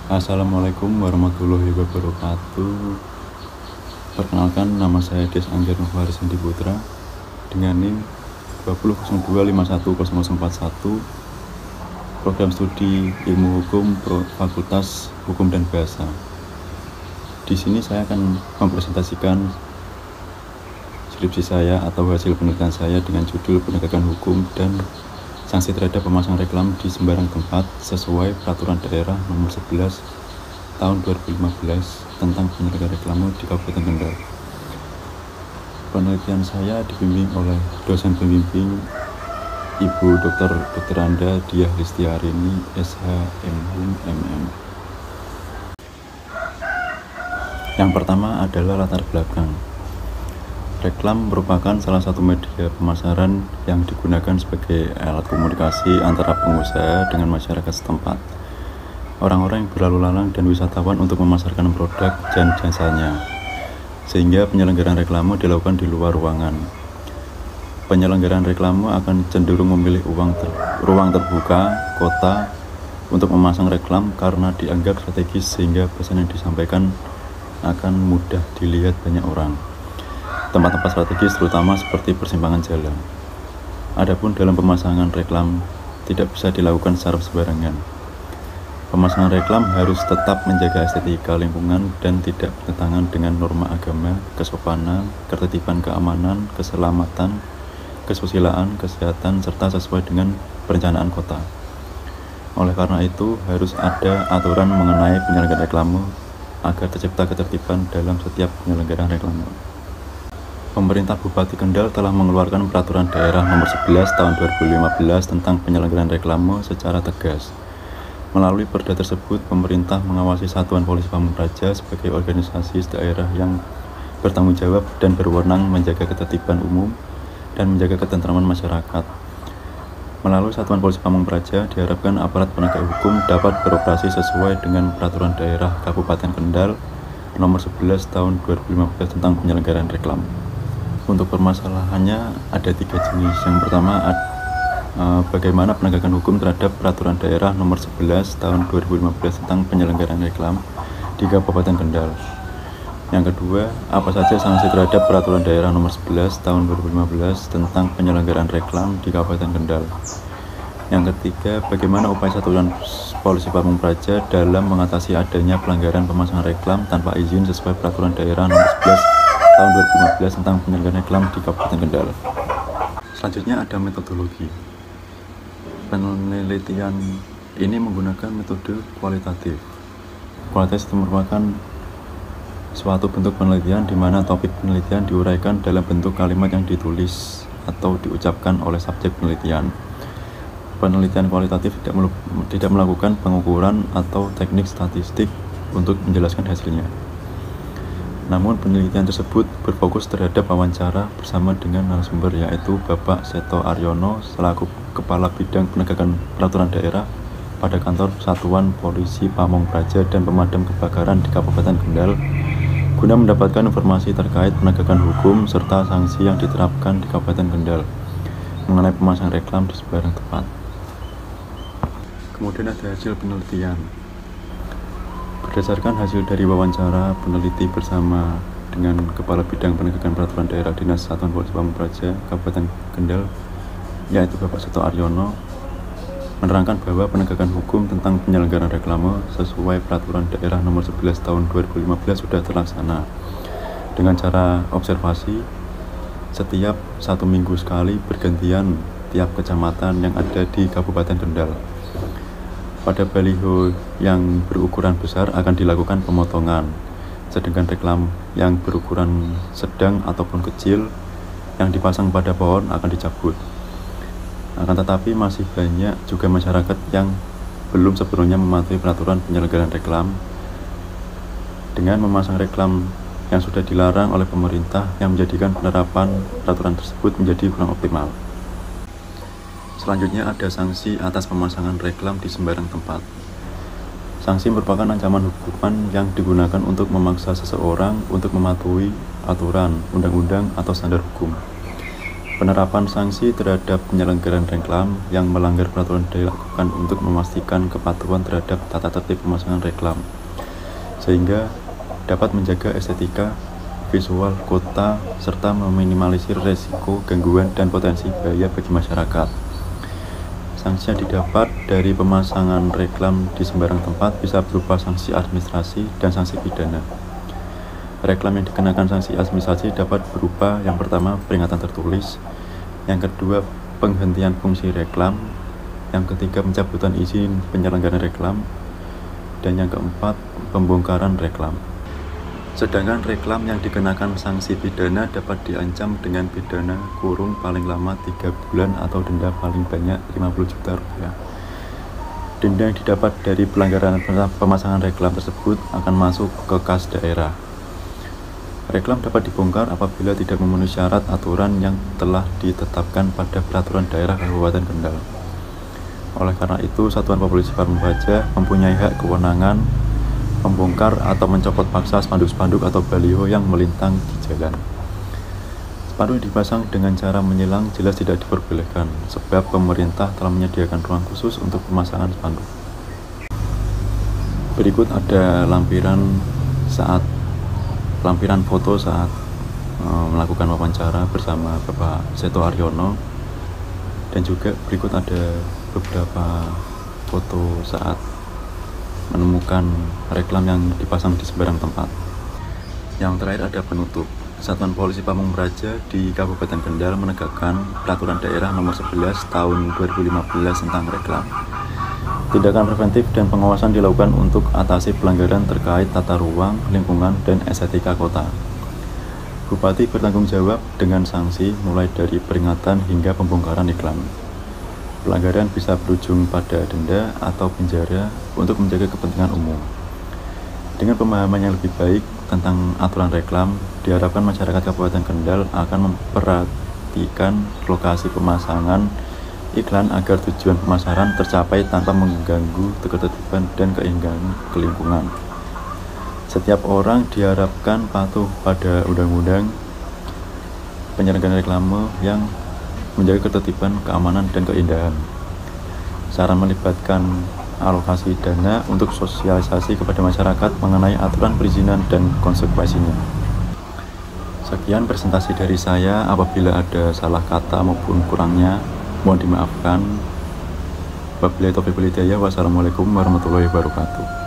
Assalamualaikum warahmatullahi wabarakatuh. Perkenalkan, nama saya Des Angger Nurharis Andi Putra dengan NIM 2002510041, program studi Ilmu Hukum Fakultas Hukum dan Bahasa. Di sini saya akan mempresentasikan skripsi saya atau hasil penelitian saya dengan judul Penegakan Hukum dan Sanksi terhadap pemasang reklam di sembarang tempat sesuai Peraturan Daerah Nomor 11 Tahun 2015 tentang penyelenggaraan reklame di Kabupaten Kendal. Penelitian saya dibimbing oleh dosen pembimbing Ibu Dr. Anda Diah Listiarini, SH, MHum, MM. Yang pertama adalah latar belakang. Reklam merupakan salah satu media pemasaran yang digunakan sebagai alat komunikasi antara pengusaha dengan masyarakat setempat, orang-orang yang berlalu lalang dan wisatawan untuk memasarkan produk dan jasanya, sehingga penyelenggaraan reklame dilakukan di luar ruangan. Penyelenggaraan reklame akan cenderung memilih ruang terbuka, kota, untuk memasang reklam karena dianggap strategis sehingga pesan yang disampaikan akan mudah dilihat banyak orang. Tempat-tempat strategis terutama seperti persimpangan jalan. Adapun dalam pemasangan reklam tidak bisa dilakukan secara sembarangan. Pemasangan reklam harus tetap menjaga estetika lingkungan dan tidak bertentangan dengan norma agama, kesopanan, ketertiban keamanan, keselamatan, kesusilaan, kesehatan, serta sesuai dengan perencanaan kota. Oleh karena itu, harus ada aturan mengenai penyelenggaraan reklame agar tercipta ketertiban dalam setiap penyelenggaraan reklame. Pemerintah Bupati Kendal telah mengeluarkan Peraturan Daerah Nomor 11 Tahun 2015 tentang penyelenggaraan reklame secara tegas. Melalui perda tersebut, pemerintah mengawasi Satuan Polisi Pamung Praja sebagai organisasi daerah yang bertanggung jawab dan berwenang menjaga ketertiban umum dan menjaga ketentraman masyarakat. Melalui Satuan Polisi Pamung Praja, diharapkan aparat penegak hukum dapat beroperasi sesuai dengan Peraturan Daerah Kabupaten Kendal Nomor 11 Tahun 2015 tentang penyelenggaraan reklam. Untuk permasalahannya ada 3 jenis. Yang pertama, bagaimana penegakan hukum terhadap Peraturan Daerah Nomor 11 Tahun 2015 tentang penyelenggaraan reklam di Kabupaten Kendal. Yang kedua, apa saja sanksi terhadap Peraturan Daerah Nomor 11 Tahun 2015 tentang penyelenggaraan reklam di Kabupaten Kendal. Yang ketiga, bagaimana upaya Satuan Polisi Pamung Praja dalam mengatasi adanya pelanggaran pemasangan reklam tanpa izin sesuai Peraturan Daerah Nomor 11 Tahun 2015 tentang penyelenggaraan reklam di Kabupaten Kendal. Selanjutnya ada metodologi. Penelitian ini menggunakan metode kualitatif. Kualitatif itu merupakan suatu bentuk penelitian di mana topik penelitian diuraikan dalam bentuk kalimat yang ditulis atau diucapkan oleh subjek penelitian. Penelitian kualitatif tidak melakukan pengukuran atau teknik statistik untuk menjelaskan hasilnya. Namun penelitian tersebut berfokus terhadap wawancara bersama dengan narasumber, yaitu Bapak Seto Aryono selaku Kepala Bidang Penegakan Peraturan Daerah pada kantor Satuan Polisi Pamung Praja dan Pemadam Kebakaran di Kabupaten Kendal, guna mendapatkan informasi terkait penegakan hukum serta sanksi yang diterapkan di Kabupaten Kendal mengenai pemasangan reklam di sembarang tempat. Kemudian ada hasil penelitian. Berdasarkan hasil dari wawancara peneliti bersama dengan Kepala Bidang Penegakan Peraturan Daerah Dinas Satuan Polisi Pamung Praja Kabupaten Kendal, yaitu Bapak Seto Aryono, menerangkan bahwa penegakan hukum tentang penyelenggaraan reklame sesuai Peraturan Daerah Nomor 11 Tahun 2015 sudah terlaksana dengan cara observasi setiap 1 minggu sekali bergantian tiap kecamatan yang ada di Kabupaten Kendal. Pada baliho yang berukuran besar akan dilakukan pemotongan, sedangkan reklam yang berukuran sedang ataupun kecil yang dipasang pada pohon akan dicabut. Akan tetapi masih banyak juga masyarakat yang belum sebelumnya mematuhi peraturan penyelenggaraan reklam dengan memasang reklam yang sudah dilarang oleh pemerintah, yang menjadikan penerapan peraturan tersebut menjadi kurang optimal. Selanjutnya ada sanksi atas pemasangan reklam di sembarang tempat. Sanksi merupakan ancaman hukuman yang digunakan untuk memaksa seseorang untuk mematuhi aturan, undang-undang, atau standar hukum. Penerapan sanksi terhadap penyelenggaraan reklam yang melanggar peraturan dilakukan untuk memastikan kepatuhan terhadap tata tertib pemasangan reklam, sehingga dapat menjaga estetika visual kota serta meminimalisir resiko gangguan dan potensi bahaya bagi masyarakat. Sanksi yang didapat dari pemasangan reklam di sembarang tempat bisa berupa sanksi administrasi dan sanksi pidana. Reklam yang dikenakan sanksi administrasi dapat berupa yang pertama peringatan tertulis, yang kedua penghentian fungsi reklam, yang ketiga pencabutan izin penyelenggaraan reklam, dan yang keempat pembongkaran reklam. Sedangkan reklam yang dikenakan sanksi pidana dapat diancam dengan pidana kurung paling lama 3 bulan atau denda paling banyak 50 juta rupiah. Denda yang didapat dari pelanggaran pemasangan reklam tersebut akan masuk ke kas daerah. Reklam dapat dibongkar apabila tidak memenuhi syarat aturan yang telah ditetapkan pada peraturan daerah Kabupaten Kendal. Oleh karena itu, Satuan Polisi Pamung Praja mempunyai hak kewenangan membongkar atau mencopot paksa spanduk-spanduk atau baliho yang melintang di jalan. Spanduk yang dipasang dengan cara menyilang jelas tidak diperbolehkan, sebab pemerintah telah menyediakan ruang khusus untuk pemasangan spanduk. Berikut ada lampiran foto saat melakukan wawancara bersama Bapak Seto Aryono, dan juga berikut ada beberapa foto saat menemukan reklam yang dipasang di sembarang tempat. Yang terakhir ada penutup. Satuan Polisi Pamung Praja di Kabupaten Kendal menegakkan Peraturan Daerah Nomor 11 Tahun 2015 tentang reklam. Tindakan preventif dan pengawasan dilakukan untuk atasi pelanggaran terkait tata ruang, lingkungan, dan estetika kota. Bupati bertanggung jawab dengan sanksi mulai dari peringatan hingga pembongkaran iklan. Pelanggaran bisa berujung pada denda atau penjara untuk menjaga kepentingan umum. Dengan pemahaman yang lebih baik tentang aturan reklam, diharapkan masyarakat Kabupaten Kendal akan memperhatikan lokasi pemasangan iklan agar tujuan pemasaran tercapai tanpa mengganggu ketertiban dan keindahan lingkungan. Setiap orang diharapkan patuh pada undang-undang penyelenggaraan reklame yang menjaga ketertiban, keamanan, dan keindahan. Saran melibatkan alokasi dana untuk sosialisasi kepada masyarakat mengenai aturan perizinan dan konsekuensinya. Sekian presentasi dari saya. Apabila ada salah kata maupun kurangnya, mohon dimaafkan. Wabillahi taufiq wal hidayah. Wassalamualaikum warahmatullahi wabarakatuh.